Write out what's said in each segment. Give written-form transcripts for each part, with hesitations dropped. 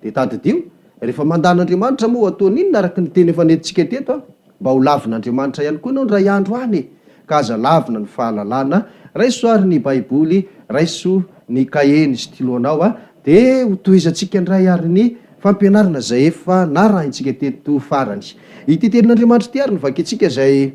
de tadidio rehefa mandan'Andriamanitra moa ataony inona araka ny teny efa nentsika teto mba ho lavin'Andriamanitra ihany koa ianao ny ray andro any ka aza lavina ny fahalalana raiso ary ny baiboly raiso ny kaheny styloanao de ho tohizantsika ndray ary ny fampianarana zay efa narahintsika teto farany ity tenin'Andriamanitra ty ary novakitsika zay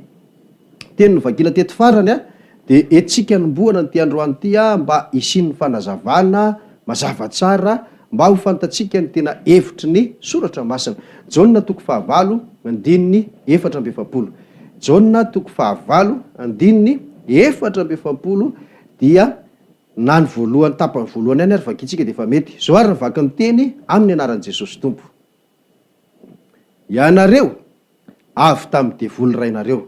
teny novakila teto farany de etsika nomboana ny ty androany ty mba isin'ny fanazavana mazava tsara mba ho fantatsika ny tena evitry ny soratra masina Jaona toko fahavalo andininy 7:7 Jaona toko fahavalo andininy 7:7 dia na ny voalohany tapany voalohany any ary vakitsika de efa mety zao ary nivaka ny teny amin'ny anaran'i Jesosy Tompo ianareo avy tamin'ny devoly rainareo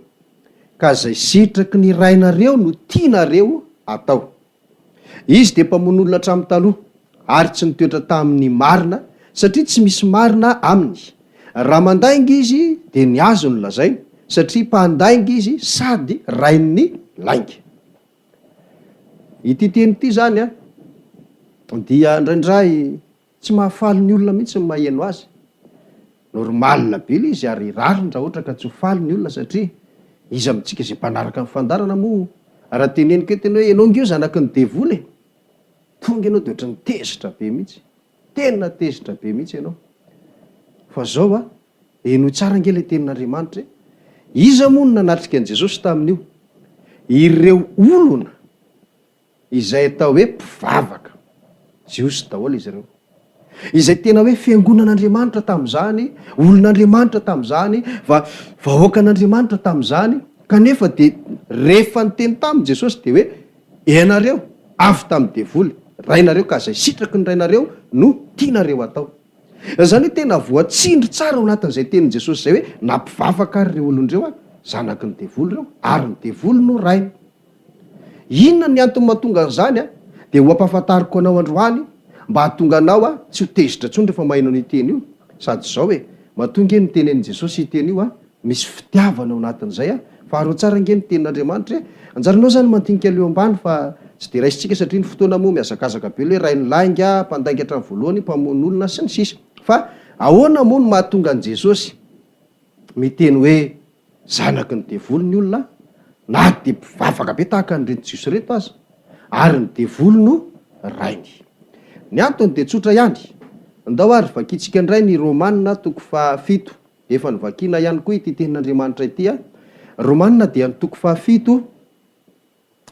ka zay sitraky ny rainareo no tianareo atao izy de mpamono olona hatramin'ny taloha ary tsy nitoetra tamin'ny marina satria tsy misy marina aminy raha mandainga izy de ny azo ny lazay satria mpandainga izy sady rain'ny lainga ity teny ity zany dia ndraindray tsy mahafaly ny olona mihitsy ny maheno azy normalina be le izy ary rariny raha ohatra ka tsy ho faly ny olona satria izy amintsika zay mpanaraka amin'ny fandarana moa raha teneniko hoe tena hoe ianao ngeo zanaky ny devoly tonga ianao de ohatra ny tezitra be mihitsy tena tezitra be mihitsy ianao fa zao eno tsara nge le tenin'Andriamanitra iza moa no nanatrika an' Jesosy tamin'io ireo olona izay atao hoe mpivavaka jiosy daholo izy ireo izay tena hoe fiangonan'Andriamanitra tamin'izany olon'Andriamanitra tamin'izany vahoakan'Andriamanitra tamin'izany kanefa de rehefa ny teny tamin'i Jesosy de hoe ianareo avy tamin'ny devoly rainareo ka zay sitraky ny rainareo no tianareo atao zany hoe tena voatsindry tsara ao anatin'izay tenin' Jesosy zay hoe nampivavaka ary reo olondreo zanaky ny devoly reo ary ny devoly no rainy inona ny antony mahatonga an'izany de ho ampahafantariko anao androany mba hahatonga anao tsy ho tezitra tsony rehefa maheno ny teny io sady zao hoe mahatonga ny tenenin' Jesosy iteny io misy fitiavana ao anatin'izay faharoa tsara nge ny tenin'Andriamanitra anjaranao zany mandinika leo ambany fa tsy de raisitsika satria ny fotoana moa miazakazaka be le hoe rainy lainga mpandainga hatramin'ny voalohany mpamono olona sy ny sisa fa ahoana moa no mahatonga an' Jesosy miteny hoe zanaky ny devoly ny olona na de mpivavaka be tahaka nyreto jiosy reto aza ary ny devoly no rainy ny antony de tsotra ihany ndao ary vakitsika indray ny Romanina toko 7 efa nyvakina ihany koa ity tenin'Andriamanitra ity Romanina dia ny toko 7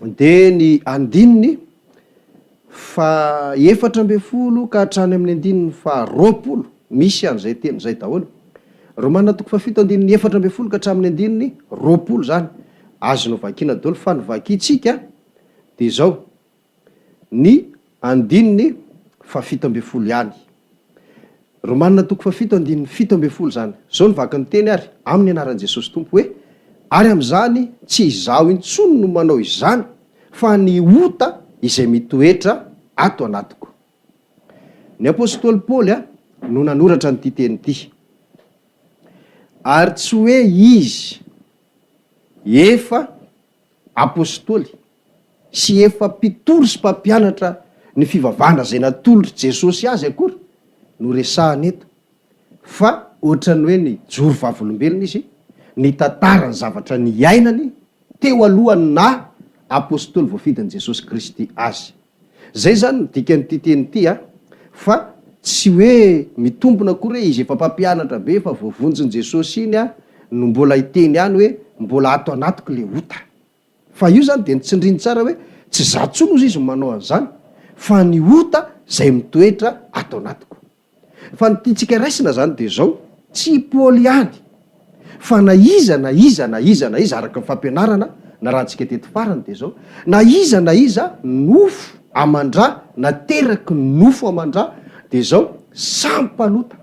de ny andininy 7:10 ka hatrany amin'ny andininy 20 misy an'izay teny zay daholo Romanina toko 7 andininy 7:10 ka hatramin'ny andininy 20 zany azonao vakina daholo fa ny vakitsika de zao ny andininy 17 ihany Romanina toko 7 andininy 17 zany zao ny vaky ny teny ary amin'ny anaran'i Jesosy Tompo hoe ary am'izany tsy izaho intsony no manao izany fa ny ota izay mitoetra ato anatiko ny apôstôly Paoly no nanoratra nyity teny ity ary tsy hoe izy efa apôstôly sy efa mpitoro sy mpampianatra ny fivavahana zay natolotry Jesosy azy akory no resahany eto fa ohatrany hoe ny joro vavolombelona izy ny tantarany zavatra ny ainany teo alohany na apôstôly voafidin'i Jesosy Kristy azy zay zany dikan'ity teny ity fa tsy hoe mitombona akory hoe izy efa mpampianatra be fa voavonjin'i Jesosy iny no mbola hiteny ihany hoe mbola ato anatiko le ota fa io zany de nitsindriny tsara hoe tsy zatsony ozy izy manao an'izany fa ny ota zay mitoetra ato anatiko fa nytiantsika raisina zany de zao tsy Paoly ihany fa na iza araka ny fampianarana na rahantsika teto farany de zao na iza nofo amandra nateraky nofo amandra de zao sampalota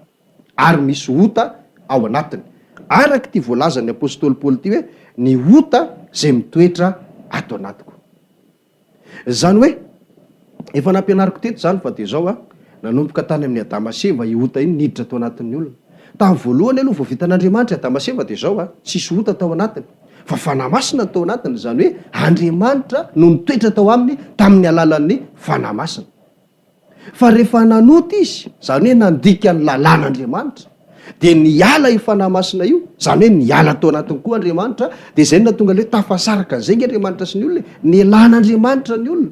ary misy ota ao anatiny araky ty voalazan'ny apôstôly Paoly ty hoe ny ota zay mitoetra ato anatiko zany hoe efa nampianariko teto zany fa de zao nanomboka tany amin'ny Adama sy Eva ota iny niditra tao anatin'ny olona tamin'ny voalohany aloha vao vitan'Andriamanitra Adama sy Eva de zao tsisy ota tao anatiny fa fanamasina tao anatiny zany hoe Andriamanitra no nitoetra tao aminy tamin'ny alalan'ny fanamasina fa rehefa nanota izy zany hoe nandika ny lalàn'andriamanitra dia niala io fanahy masina io, zany hoe niala tao anatiny koa andriamanitra, dia zay no natonga le hoe tafasaraka an'izay ny andriamanitra sy ny olona, nialan'andriamanitra ny olona.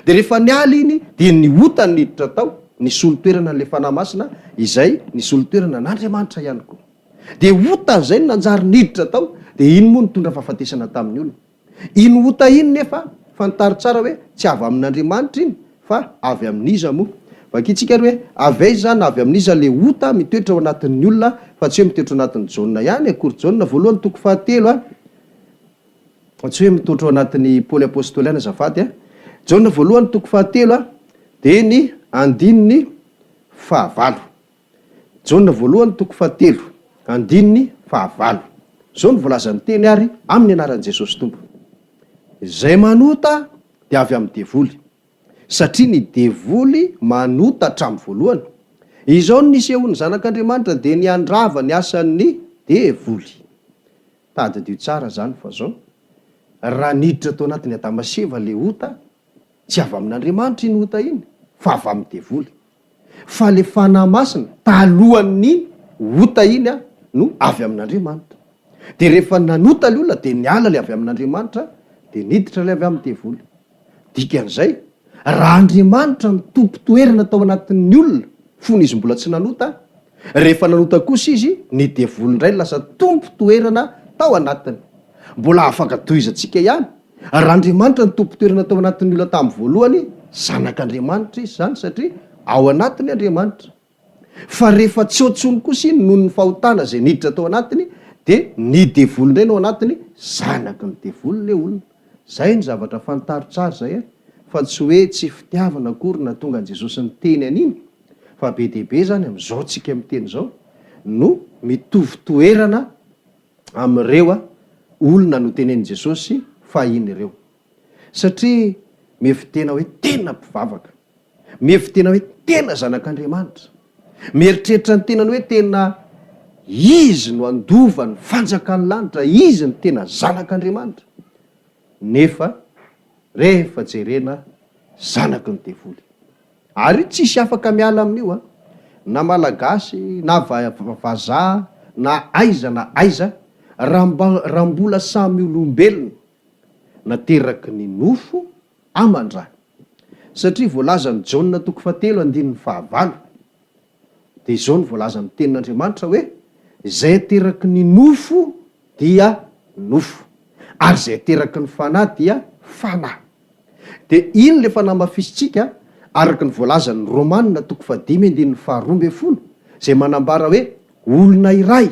Dia rehefa niala iny dia niota ny niditra tao, nisy olo-toerana n'le fanahy masina izay nisy olo-toerana n'andriamanitra ihany koa. Dia ota zay no nanjary niditra tao, dia iny moa nitondra fahafatesana tamin'ny olona. Iny ota iny nefa fantary tsara hoe tsy avy amin'andriamanitra iny fa avy amin'iza moa. Vakitsika hoe avy aiza na avy amin'iza le ota mitoetra ao anatin'ny olona fa tsy hoe mitoetra ao anatin'ny Jaona ihany. Akory Jaona voalohany toko 7 tsy hoe mitoetra ao anatin'ny Paoly apôstôly ihany azafady Jaona voalohany toko 7 dia ny andininy 9. Jaona voalohany toko 7 andininy 9. Zao ny voalazan'ny teny ary amin'ny anaran'i Jesosy Tompo. Zay manota dia avy amin'ny devoly, satria ny devoly manota hatramin'ny voalohany. Izao no nisehony zanak'Andriamanitra dia niandrava ny asan'ny devoly. Tadidio tsara zany fa zao raha niditra tao anatin'ny Adama sy Eva le ota, tsy avy amin'Andriamanitra iny ota iny fa avy amin'ny devoly. Fa le fanahy masina talohan'ny ota iny no avy amin'Andriamanitra. Dia rehefa nanota le olona dia niala le avy amin'Andriamanitra dia niditra le avy amin'ny devoly. Dikan'izay raha Andriamanitra ny tompo-toerana tao anatin'ny olona fony izy mbola tsy nanota, rehefa nanota kosa izy ny devoly indray lasa tompo-toerana tao anatiny. Mbola afaka tohizantsika ihany, raha Andriamanitra ny tompo-toerana tao anatin'ny olona tamin'ny voalohany, zanak'Andriamanitra izy zany satria ao anatiny Andriamanitra. Fa rehefa tsotsony kosa iny noho ny fahotana zay niditra tao anatiny dia ny devoly indray no anatiny, zanaky ny devoly le olona. Zay ny zavatra fantaro tsara zay fa tsy hoe tsy fitiavana akory na tonga an Jesosy ny teny an'iny, fa be dehibe zany amin'izao tsika miteny zao no mitovy toerana amin'ireo olona no tenen'i Jesosy fa iny ireo. Satria mihevitena hoe tena mpivavaka, mihevitena hoe tena zanak'Andriamanitra, mieritreritra ny tenany hoe tena izy no andova ny fanjakan'ny lanitra, izy ny tena zanak'Andriamanitra. Nefa rehefa jerena zanaky ny devoly, ary tsisy afaka miala amin'io na malagasy na vazaha na aiza raha mbola samy olombelona nateraky ny nofo amandra. Satria voalazan'ny Jaona toko 7 andininy 9 dia izao ny voalazan'ny tenin'Andriamanitra hoe zay teraky ny nofo dia nofo, ary zay teraky ny fanahy dia fanahy. Dia iny le fanahy mafisitsika araky ny voalazan'ny Romanina toko 5 andininy 12 zay manambara hoe olona iray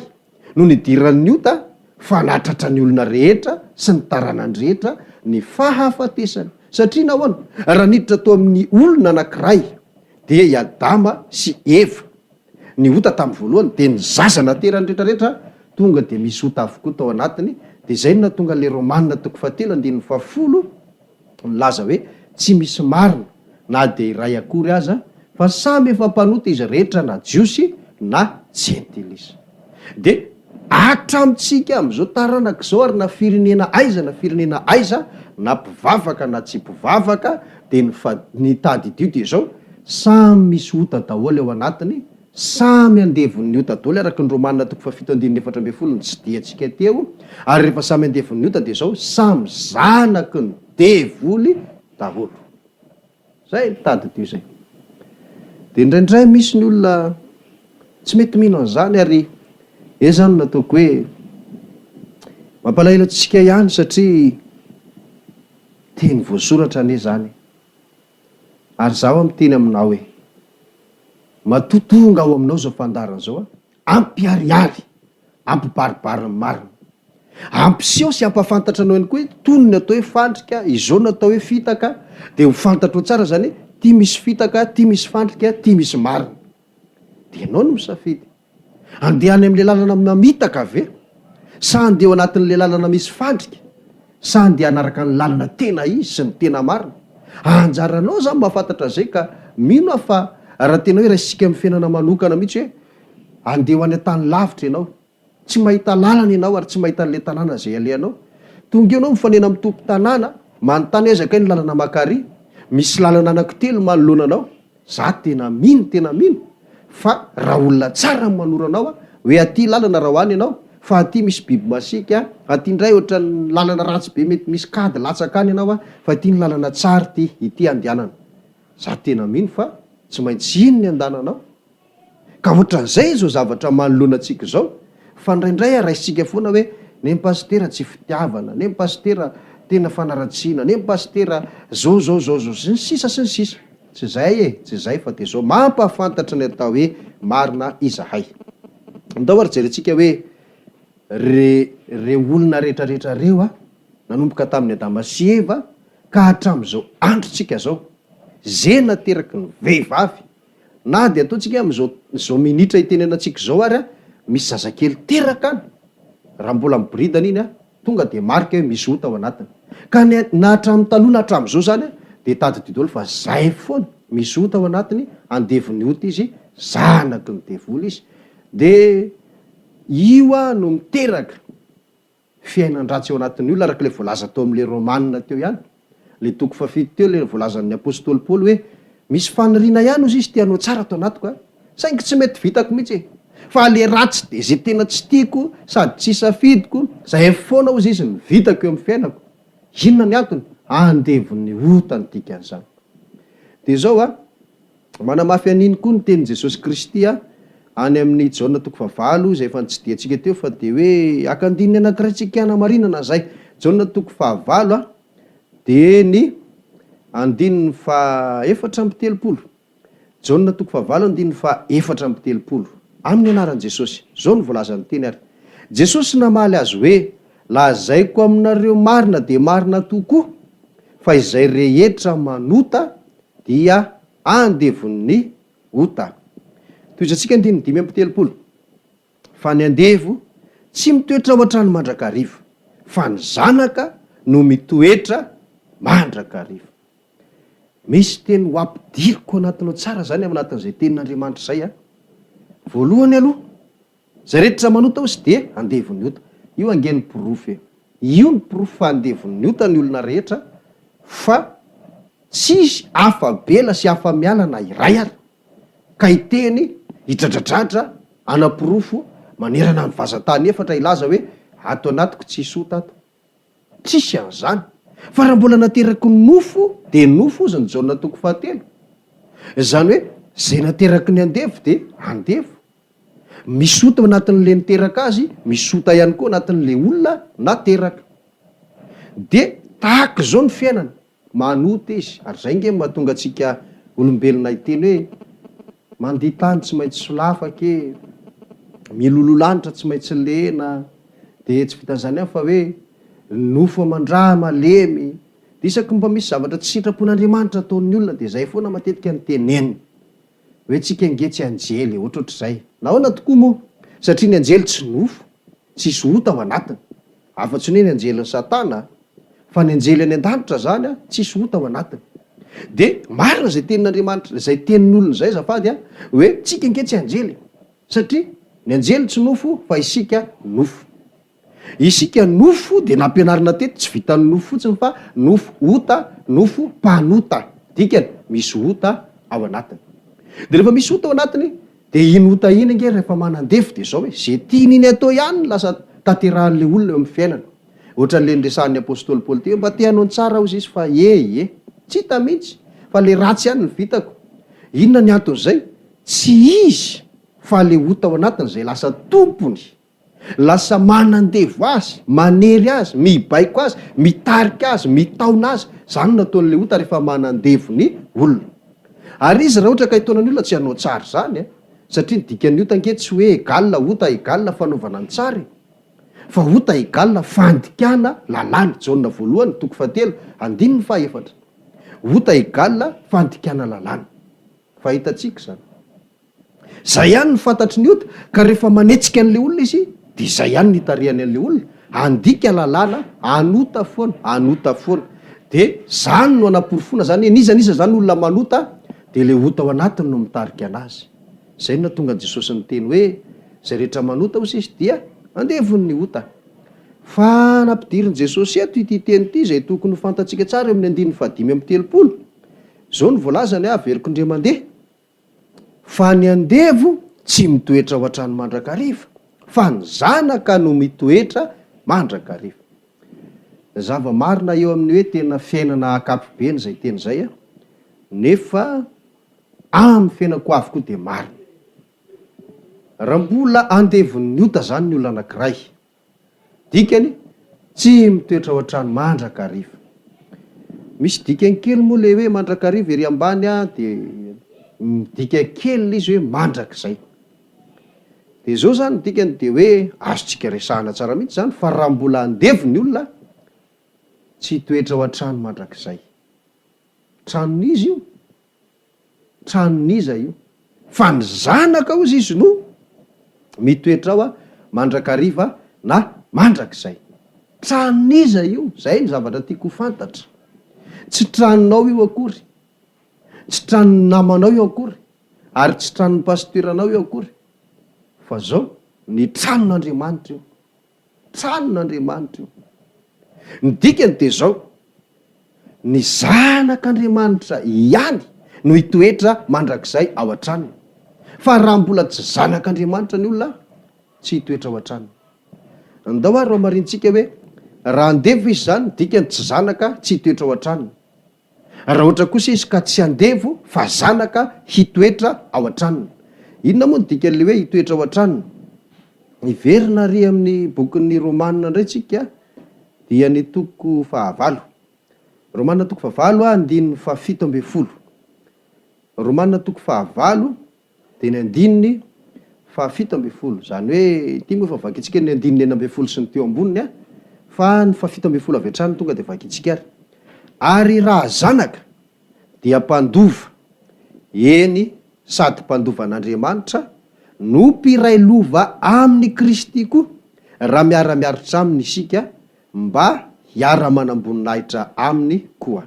no nidiran'ny ota fa natratra ny olona rehetra sy ny taranany rehetra ny fahafatesany. Satria nahoana raha niditra tao amin'ny olona anankiray dia i Adama sy Eva ny ota tamin'ny voalohany, dia ny zaza naterany rehetrarehetra tonga dia misy ota avokoa tao anatiny. Dia zay no natonga le Romanina toko 7 andininy 10 milaza hoe tsy misy marina na dia iray akory aza fa samy efa mpanota izy rehetra na jiosy na jentily izy. Dia atramitsika amin'izao taranak'izao ary na firenena aiza na mpivavaka na tsy mpivavaka dia ny tadidio dia zao samy misy ota daholo ao anatiny, samy andevon'ny ota daholo araky ny Romanina toko 7:4 ny tsy diantsika teo. Ary rehefa samy andevon'ny ota dia zao samy zanaky ny devoly daholo. Zay ny tadidio zay. Dia indraindray misy ny olona tsy mety mino an'izany ary zany nataoko hoe mampalahelo antsika ihany satria teny voasoratra ane zany. Ary zaho amiteny aminao hoe matotonga ao aminao zao fandarana zao ampiariary, ampibaribary ny marina, ampiseho sy ampafantatra anao ihany koa hoe tonony atao hoe fandrika, izao natao hoe fitaka, dia ho fantatro tsara zany ty misy fitaka, ty misy fandrika, ty misy marina. Dia ianao no misafidy andeha any amin'le lalana mamitaka ve, sa andeha ao anatin'le lalana misy fandrika, sa andeha anaraka ny lalana tena izy sy ny tena marina. Anjaranao zany mahafantatra zay ka mino fa raha tena hoe raha isika amin'ny fiainana manokana mihitsy hoe andeha ho any an-tany lavitra ianao, tsy mahita lalana ianao ary tsy mahita an'le tanàna zay alehanao, tonga ianao mifanena amin'ny tompo tanàna manontany ezaka ny lalana makary, misy lalana anankitelo manoloana anao, za tena mino fa raha olona tsara ny manoro anao a hoe aty lalana raha hoany ianao fa aty misy biby masika aty ndray ohatra ny lalana ratsy be mety misy kady latsaka any ianao a fa aty ny lalana tsara ty ity andehanana za tena mino fa tsy maintsy ino ny andananao ka ohatran'izay zao zavatra manoloana antsika zao fa ndraindray araisitsika foana hoe nempastera tsy fitiavana nempastera tena fanaratsiana nempastera zao sy ny sisa tsy zay fa de zao mampahafantatra ny atao hoe marina izahay ndao ary jerentsika hoe re olona rehetrarehetra reo a nanomboka tamin'ny adama sy eva ka hatram'izao androtsika zao ze nateraky ny vehivavy na de ataontsika am'zao minitra itenenantsika zao ary a misy zazakely teraka any raha mbola miboridana iny a tonga de marika hoe misy ota ao anatiny ka na hatram'ny taloha na hatram'izao zany a de tady didolo fa zay foana misy ota ao anatiny andevony ota izy zanaky ny devoly izy de io a no miteraka fiainan-dratsy eo anatin'ny olona araka le voalaza tao am'le romanina teo ihany le toko fafito teo le voalazan'ny apôstôly paoly hoe misy faniriana ihany ozy izy tianao tsara tao anatiko a saingy tsy mety vitako mihitsy fa le ratsy de zay tena tsy tiako sady tsy safidiko zay foana ozy izy mivitako eo amin'ny fiainako inona ny antony andevon'ny otany dikan'izany de zao a manamafy an'iny koa ny tenin' jesosy kristy a any amin'ny jaona toko 9 zay efa tsy diantsika teo fa de hoe akandininy anankiray tsikana marinana zay jaona toko 9 a de ny andininy fa 4:telopolo jaona toko 9 andininy fa 4:telopolo amin'ny anaran'i jesosy zao ny voalazany teny ary jesosy namaly azy hoe lazaiko aminareo marina de marina tokoa fa izay rehetra manota dia andevon'ny ota toizatsika andininy 5:telopolo fa ny andevo tsy mitoetra ao an-trano mandrakariva fa ny zanaka no mitoetra mandrakariva misy teny ho ampidiriko anatinao tsara zany aminatin'izay tenin'Andriamanitra zay a voalohany aloha zay rehetra manota ozy de andevon'ny ota io angen'ny porofy io ny porofy fa andevon'ny ota ny olona rehetra fa tsisy afa bela sy afa miala na iray ary ka iteny hidradradratra anaporofo manerana ny vazantany efatra ilaza hoe ato anatiko tsisy ota ato tsisy an'izany fa raha mbola nateraky ny nofo de nofo ozy ny jaona toko 7 zany hoe zay nateraky ny andevo de andevo misy ota anatin'le niteraka azy misy ota ihany koa anatin'le olona nateraka de tahaka zao ny fiainana manota izy ary zay nge mahatonga atsika olombelona iteny hoe mandeha tany tsy maintsy solafake milololanitra tsy maintsy lena de tsy vitan'izany ihany fa hoe nofo amandraha malemy de isaky mba misy zavatra tsy sitrapon'Andriamanitra ataon'ny olona de zay foana matetika ny teneniny hoe tsika ngetsy anjely ohatrohatr'izay nahoana tokoa moa satria ny anjely tsy nofo tsisy ota ao anatiny afa-tsy hoe ny anjelin'ny satana fa ny anjely any an-danitra zany a tsisy ota ao anatiny de marina zay tenin'Andriamanitra zay tenin'olona zay zafady a hoe tsika ngetsy anjely satria ny anjely tsy nofo fa isika nofo isika nofo de nampianarina teto tsy vitan'ny nofo fotsiny fa nofo ota nofo mpanota dikany misy ota ao anatiny de rehefa misy ota ao anatiny de iny ota iny nge rehefa manandefo de zao hoe zay tian'iny atao ihany lasa tanterahan'le olona eo amin'ny fiainana ohatran'le nresahan'ny apôstôly paoly teo mba teanao tsara ozy izy fa tsy hita mihitsy fa le ratsy ihany ny vitako inona ny anton'izay tsy izy fa le ota ao anatiny zay lasa tompony lasa manandevo azy manery azy mibaiko azy mitarika azy mitaona azy zany nataon'le ota rehefa manandevo ny olona ary izy raha ohatra ka hitaonany olona tsy hanao tsara zany a satria ny dikan'ny ota nge tsy hoe egalina ota egalina fanaovana ny tsary fa ota egalina fandikana lalàny jaona voalohany toko 7 andininy fa 4 ota egalina fandikana lalàny fahitatsika zany zay ihany ny fantatry ny ota ka rehefa manetsika an'le olona izy de zay ihany nitariany an'le olona andika lalàna anota foana de zany no anaporofona zany nizanisa zany olona manota de le ota ao anatiny no mitarika anazy zay no natonga jesosy ny teny hoe zay rehetra manota ozy izy dia andevon'ny ota fa nampidirin' jesosy eto ity teny ity zay tokony ho fantatsika tsara eo amin'ny 5:telopolo zao ny voalazany averiko indre mandeha fa ny andevo tsy mitoetra ao an-trano mandrakariva fa ny zanaka no mitoetra mandrakariva. Zava-marina eo amin'ny hoe tena fiainana akapobeny zay teny zay a, nefa amin'ny fiainako avy koa de marina. Raha mbola andevon'ny ota zany ny olona anankiray, dikany tsy mitoetra ao an-trano mandrakariva. Misy dikany kely moa le hoe mandrakariva ery ambany a, de dikany kely le izy hoe mandrakizay. De zao zany dikany de hoe azontsika resahana tsara mihitsy zany fa raha mbola andevon'ny olona tsy toetra ao an-trano mandrakizay. Tranon'izy io, tranon'iza io, fa ny zanaka ozy izy no mitoetra ao a mandrakariva na mandrakizay. Tranon'iza io, zay ny zavatra tiako ho fantatra. Tsy tranonao io akory, tsy tranon'ny namanao io akory, ary tsy tranon'ny pastoranao io akory, fa zao ny tranon'Andriamanitra io, tranon'Andriamanitra io. Ny dikany de zao, ny zanak'Andriamanitra ihany no hitoetra mandrakizay ao an-tranony, fa raha mbola tsy zanak'Andriamanitra ny olona tsy hitoetra ao an-tranony. Andao ary raha marintsika hoe raha andevo izy zany, dikany tsy zanaka tsy hitoetra ao an-tranony. Raha ohatra kosa izy ka tsy andevo fa zanaka hitoetra ao an-tranony. Inona moa ny dikan'le hoe hitoetra ao an-tranony? Iverina ary amin'ny bokin'ny Romanina indray tsika, dia ny toko 9. Romanina toko 9 andininy 17. Romanina toko 9 dia ny andininy 17. Zany hoe ity moa fa vakitsika ny andininy 9 sy ny teo amboniny a, fa ny 17 avy hatrany tonga dia vakitsika ary. Ary raha zanaka dia mpandova, eny sady mpandovan'Andriamanitra no mpiray lova amin'ny Kristy koa, raha miara-miaritra aminy isika mba hiara-manamboninahitra aminy koa.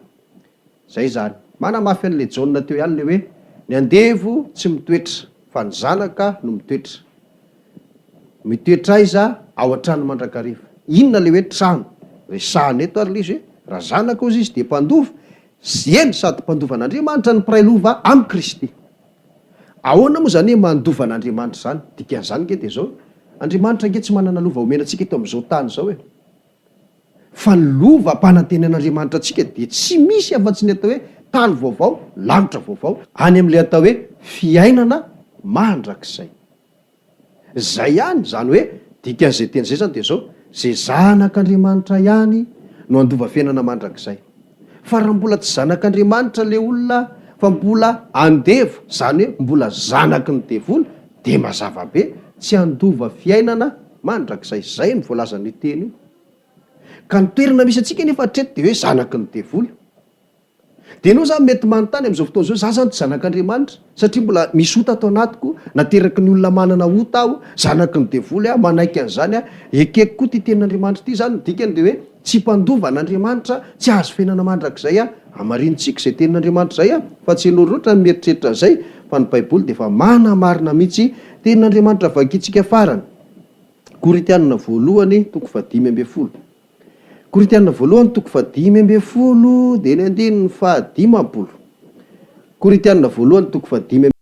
Zay zany. Manamafy an'le jaune teo ihany le hoe ny andevo tsy mitoetra fa ny zanaka no mitoetra. Mitoetra aiza ao an-trano mandrakariva. Inona le hoe trano? Resahana eto ary le izy hoe raha zanaka ozy izy de mpandova, eny sady mpandovan'Andriamanitra ny mpiray lova amin'ny Kristy. Ahoana moa zany hoe mandovan'Andriamanitra zany? Dikan'izany ke de zao, Andriamanitra ange tsy manana lova omenantsika eto amin'izao tany zao e. Fa ny lova ampanantenan'Andriamanitra antsika de tsy misy afa-tsy ny atao hoe tany vaovao, lanitra vaovao, any amin'le atao hoe fiainana mandrakizay. Zay ihany, zany hoe dikan'izay teny zay zany de zao, zay zanak'Andriamanitra ihany no andova fiainana mandrakizay. Fa raha mbola tsy zanak'Andriamanitra le olona, fa mbola andevo, zany hoe mbola zanaky ny devoly, de mazava be tsy andova fiainana mandrakizay. Zay ny voalazan'ny teny io. Ka ny toerana misy antsika nefa hatreto de hoe zanaky ny devoly. De enao zany mety manontany amin'izao fotoana zao, za zany tsy zanak'Andriamanitra satria mbola misy ota atao anatiko, nateraky ny olona manana ota aho, zanaky ny devoly a, manaiky an'izany a, ekeko koa ty tenin'Andriamanitra ty zany. Dikany de hoe tsy mpandovan'Andriamanitra tsy azo fiainana mandrakizay a, amarintsika zay tenin'Andriamanitra zay a, fa tsy enao loatra mieritreritra zay, fa ny Baiboly de fa manamarina mihitsy tenin'Andriamanitra vakitsika farany. Korinthianina voalohany toko 5:10. Korinthianina voalohany toko 5:10 dia ny andininy 15. Korinthianina voalohany toko 5:10.